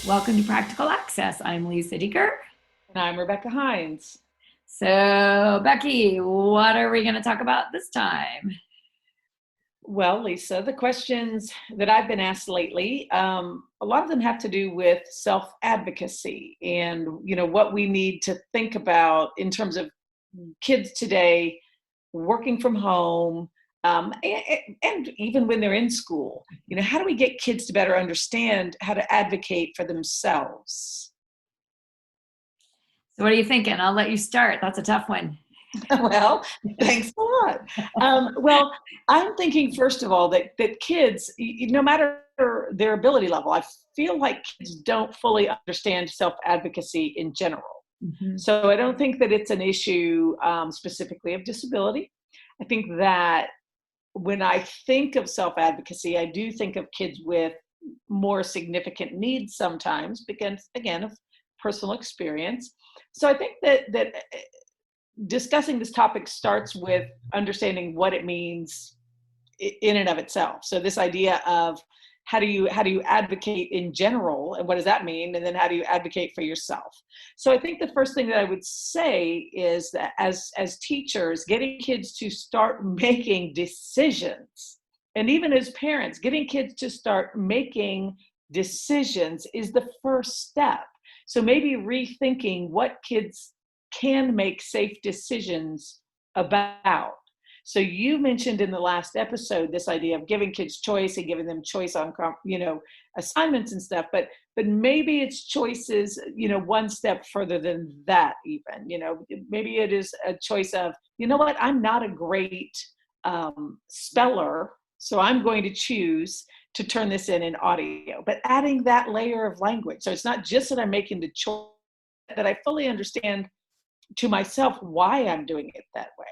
Welcome to Practical Access. I'm Lisa Dieker. And I'm Rebecca Hines. So, Becky, what are we going to talk about this time? Well, Lisa, the questions that I've been asked lately, a lot of them have to do with self-advocacy and, what we need to think about in terms of kids today working from home, and even when they're in school. How do we get kids to better understand how to advocate for themselves? So, what are you thinking? I'll let you start. That's a tough one. Well, thanks a lot. Well, I'm thinking, first of all, that kids, no matter their ability level, I feel like kids don't fully understand self-advocacy in general. Mm-hmm. So I don't think that it's an issue specifically of disability. I think that when I think of self-advocacy, I do think of kids with more significant needs sometimes, because, again, of personal experience. So I think that discussing this topic starts with understanding what it means in and of itself. So this idea of how do you advocate in general, and what does that mean, and then how do you advocate for yourself? So I think the first thing that I would say is that as teachers, getting kids to start making decisions, and even as parents, getting kids to start making decisions is the first step. So maybe rethinking what kids can make safe decisions about. So you mentioned in the last episode this idea of giving kids choice and giving them choice on assignments and stuff, but maybe it's choices one step further than that. Even maybe it is a choice of, what, I'm not a great speller, so I'm going to choose to turn this in audio, but adding that layer of language. So it's not just that I'm making the choice, that I fully understand to myself why I'm doing it that way.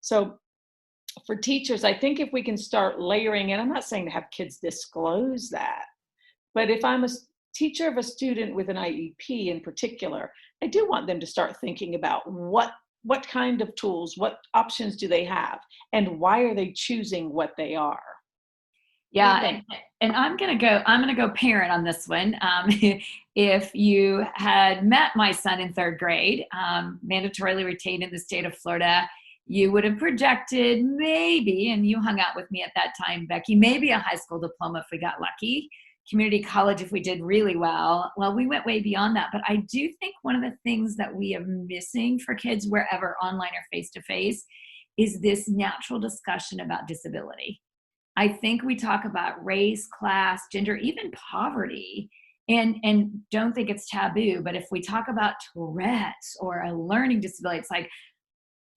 So for teachers, I think if we can start layering, and I'm not saying to have kids disclose that, but if I'm a teacher of a student with an IEP in particular, I do want them to start thinking about what kind of tools, what options do they have, and why are they choosing what they are? Yeah, and I'm gonna go parent on this one. If you had met my son in third grade, mandatorily retained in the state of Florida, you would have projected maybe, and you hung out with me at that time, Becky, maybe a high school diploma if we got lucky, community college if we did really well. Well, we went way beyond that, but I do think one of the things that we are missing for kids, wherever online or face-to-face, is this natural discussion about disability. I think we talk about race, class, gender, even poverty, and don't think it's taboo. But if we talk about Tourette's or a learning disability, it's like,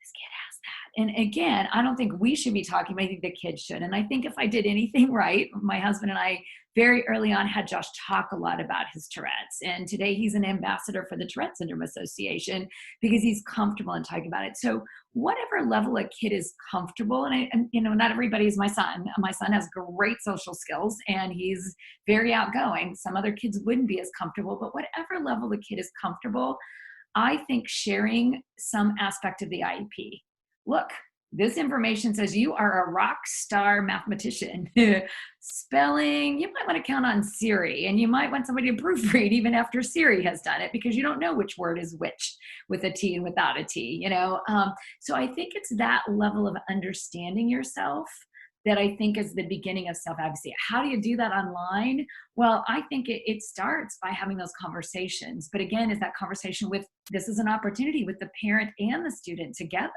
this kid has that. And again, I don't think we should be talking, but I think the kids should. And I think if I did anything right, my husband and I very early on had Josh talk a lot about his Tourette's. And today he's an ambassador for the Tourette Syndrome Association because he's comfortable in talking about it. So whatever level a kid is comfortable, and not everybody is my son. My son has great social skills and he's very outgoing. Some other kids wouldn't be as comfortable, but whatever level the kid is comfortable, I think sharing some aspect of the IEP. Look, this information says you are a rock star mathematician. Spelling, you might want to count on Siri, and you might want somebody to proofread even after Siri has done it, because you don't know which word is which with a T and without a T, So I think it's that level of understanding yourself that I think is the beginning of self-advocacy. How do you do that online? Well, I think it starts by having those conversations. But again, is that conversation with, this is an opportunity with the parent and the student together.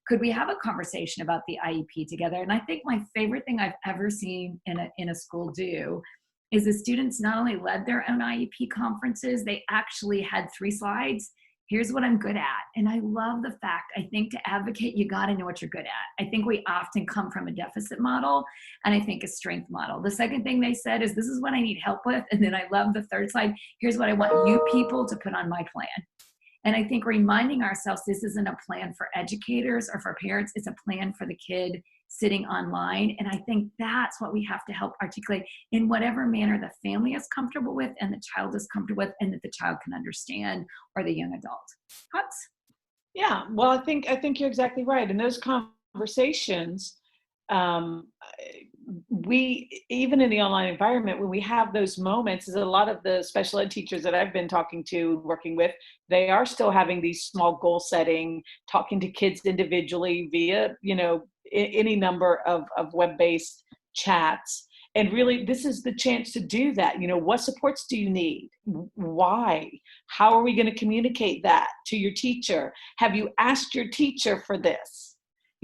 Could we have a conversation about the IEP together? And I think my favorite thing I've ever seen in a school do is the students not only led their own IEP conferences, they actually had 3 slides. Here's what I'm good at. And I love the fact, I think to advocate, you got to know what you're good at. I think we often come from a deficit model and I think a strength model. The second thing they said is, this is what I need help with. And then I love the third slide. Here's what I want you people to put on my plan. And I think reminding ourselves this isn't a plan for educators or for parents, it's a plan for the kid sitting online. And I think that's what we have to help articulate in whatever manner the family is comfortable with and the child is comfortable with and that the child can understand, or the young adult. Thoughts? Yeah, well, I think you're exactly right. In those conversations, we, even in the online environment, when we have those moments, is a lot of the special ed teachers that I've been talking to, working with, they are still having these small goal setting, talking to kids individually via, any number of web-based chats. And really, this is the chance to do that. What supports do you need? Why? How are we going to communicate that to your teacher? Have you asked your teacher for this?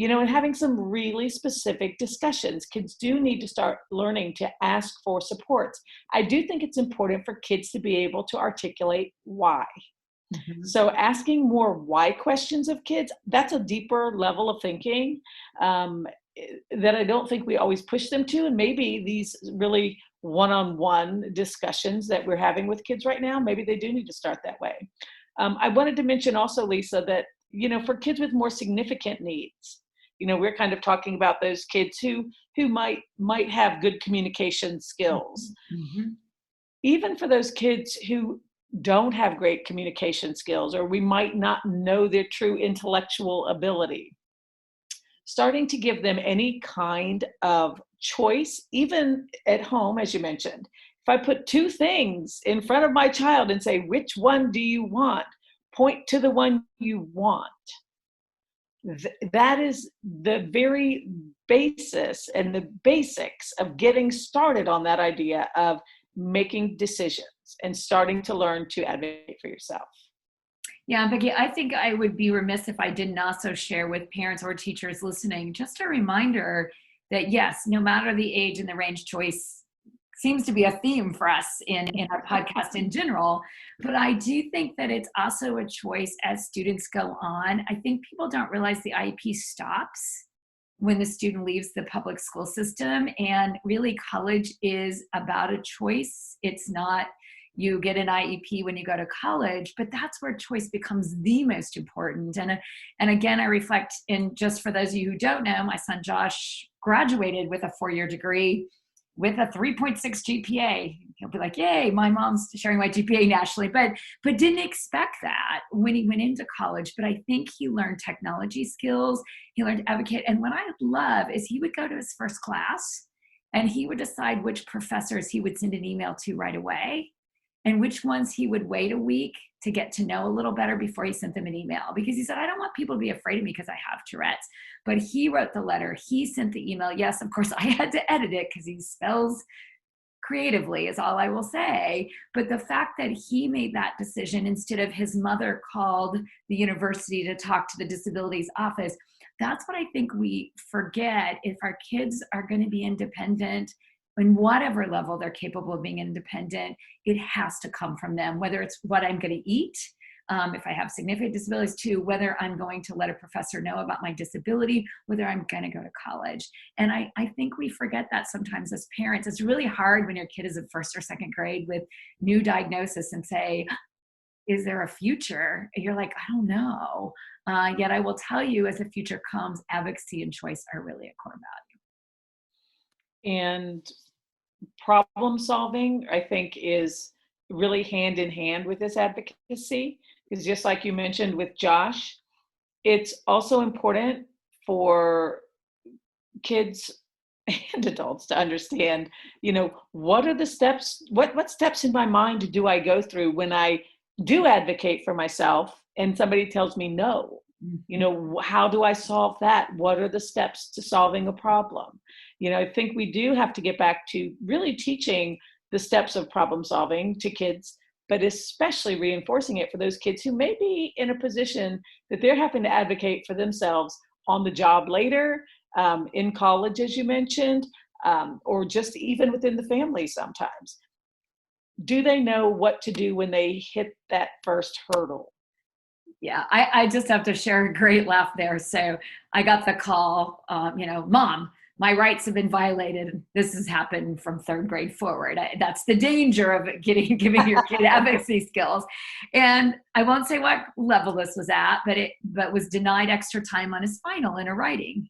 And having some really specific discussions. Kids do need to start learning to ask for supports. I do think it's important for kids to be able to articulate why. Mm-hmm. So asking more why questions of kids, that's a deeper level of thinking that I don't think we always push them to. And maybe these really one-on-one discussions that we're having with kids right now, maybe they do need to start that way. I wanted to mention also, Lisa, that, for kids with more significant needs, we're kind of talking about those kids who might have good communication skills. Mm-hmm. Even for those kids who don't have great communication skills, or we might not know their true intellectual ability, starting to give them any kind of choice, even at home, as you mentioned. If I put two things in front of my child and say, which one do you want? Point to the one you want. That is the very basis and the basics of getting started on that idea of making decisions and starting to learn to advocate for yourself. Yeah, Becky, I think I would be remiss if I didn't also share with parents or teachers listening, just a reminder that yes, no matter the age and the range, choice seems to be a theme for us in our podcast in general. But I do think that it's also a choice as students go on. I think people don't realize the IEP stops when the student leaves the public school system. And really, college is about a choice. It's not you get an IEP when you go to college, but that's where choice becomes the most important. And again, I reflect, and just for those of you who don't know, my son Josh graduated with a 4-year degree with a 3.6 GPA. He'll be like, yay, my mom's sharing my GPA nationally, but didn't expect that when he went into college. But I think he learned technology skills, he learned to advocate. And what I love is he would go to his first class and he would decide which professors he would send an email to right away and which ones he would wait a week to get to know a little better before he sent them an email. Because he said, I don't want people to be afraid of me because I have Tourette's. But he wrote the letter, he sent the email. Yes, of course, I had to edit it because he spells creatively is all I will say. But the fact that he made that decision instead of his mother called the university to talk to the disabilities office, that's what I think we forget. If our kids are going to be independent, in whatever level they're capable of being independent, it has to come from them, whether it's what I'm going to eat, if I have significant disabilities, to whether I'm going to let a professor know about my disability, whether I'm going to go to college. And I think we forget that sometimes as parents. It's really hard when your kid is in first or second grade with new diagnosis and say, is there a future? And you're like, I don't know. Yet I will tell you, as the future comes, advocacy and choice are really a core value. And problem solving, I think, is really hand in hand with this advocacy. Is just like you mentioned with Josh, it's also important for kids and adults to understand, what are the steps, what steps in my mind do I go through when I do advocate for myself and somebody tells me no? How do I solve that? What are the steps to solving a problem? I think we do have to get back to really teaching the steps of problem solving to kids, but especially reinforcing it for those kids who may be in a position that they're having to advocate for themselves on the job later, in college, as you mentioned, or just even within the family sometimes. Do they know what to do when they hit that first hurdle? Yeah, I just have to share a great laugh there. So I got the call, Mom, my rights have been violated. This has happened from third grade forward. That's the danger of giving your kid advocacy skills. And I won't say what level this was at, but was denied extra time on his final in a writing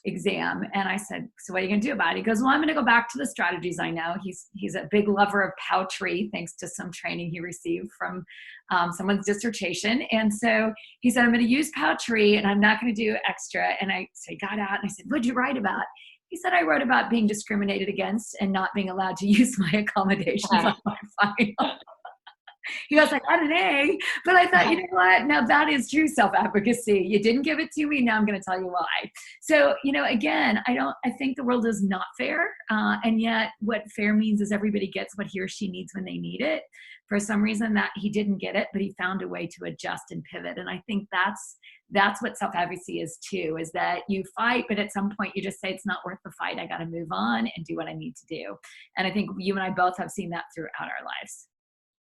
exam. And I said, so what are you going to do about it? He goes, well, I'm going to go back to the strategies I know. He's a big lover of poetry, thanks to some training he received from someone's dissertation. And so he said, I'm going to use poetry and I'm not going to do extra. And I got out and I said, what'd you write about? He said I wrote about being discriminated against and not being allowed to use my accommodations on my final. He was like, "Not an A," but I thought, you know what? Now that is true self-advocacy. You didn't give it to me. Now I'm going to tell you why. So, again, I think the world is not fair. And yet what fair means is everybody gets what he or she needs when they need it. For some reason that he didn't get it, but he found a way to adjust and pivot. And I think that's what self-advocacy is too, is that you fight, but at some point you just say, it's not worth the fight. I got to move on and do what I need to do. And I think you and I both have seen that throughout our lives.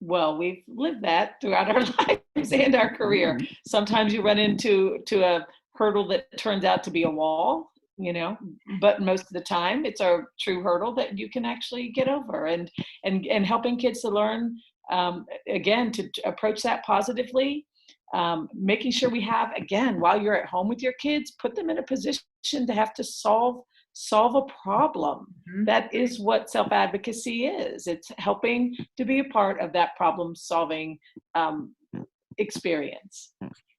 Well, we've lived that throughout our lives and our career. Sometimes you run into a hurdle that turns out to be a wall, but most of the time it's a true hurdle that you can actually get over, and helping kids to learn, again, to approach that positively, making sure we have, again, while you're at home with your kids, put them in a position to have to solve a problem. Mm-hmm. That is what self-advocacy is. It's helping to be a part of that problem-solving experience.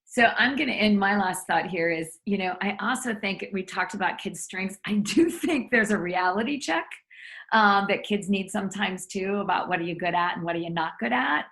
So I'm going to end my last thought here is, I also think we talked about kids' strengths. I do think there's a reality check that kids need sometimes too, about what are you good at and what are you not good at.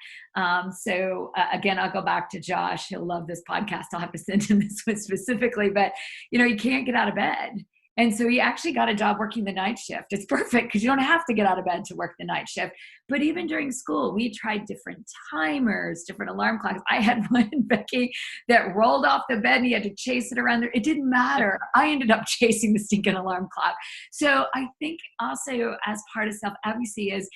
So again, I'll go back to Josh. He'll love this podcast. I'll have to send him this one specifically, but he can't get out of bed. And so he actually got a job working the night shift. It's perfect because you don't have to get out of bed to work the night shift. But even during school, we tried different timers, different alarm clocks. I had one, Becky, that rolled off the bed and he had to chase it around there. It didn't matter. I ended up chasing the stinking alarm clock. So I think also as part of self-advocacy is,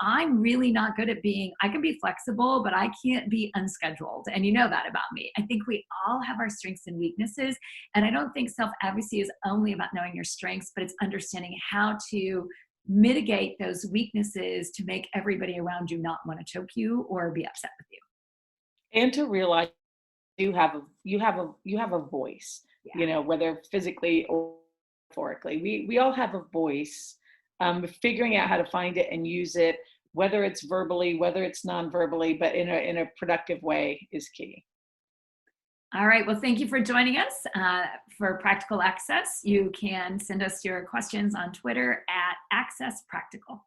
I'm really not good at I can be flexible, but I can't be unscheduled. And you know that about me. I think we all have our strengths and weaknesses. And I don't think self-advocacy is only about knowing your strengths, but it's understanding how to mitigate those weaknesses to make everybody around you not want to choke you or be upset with you. And to realize you have a voice, whether physically or metaphorically. We all have a voice. Figuring out how to find it and use it, whether it's verbally, whether it's non-verbally, but in a productive way is key. All right. Well, thank you for joining us for Practical Access. You can send us your questions on Twitter @AccessPractical.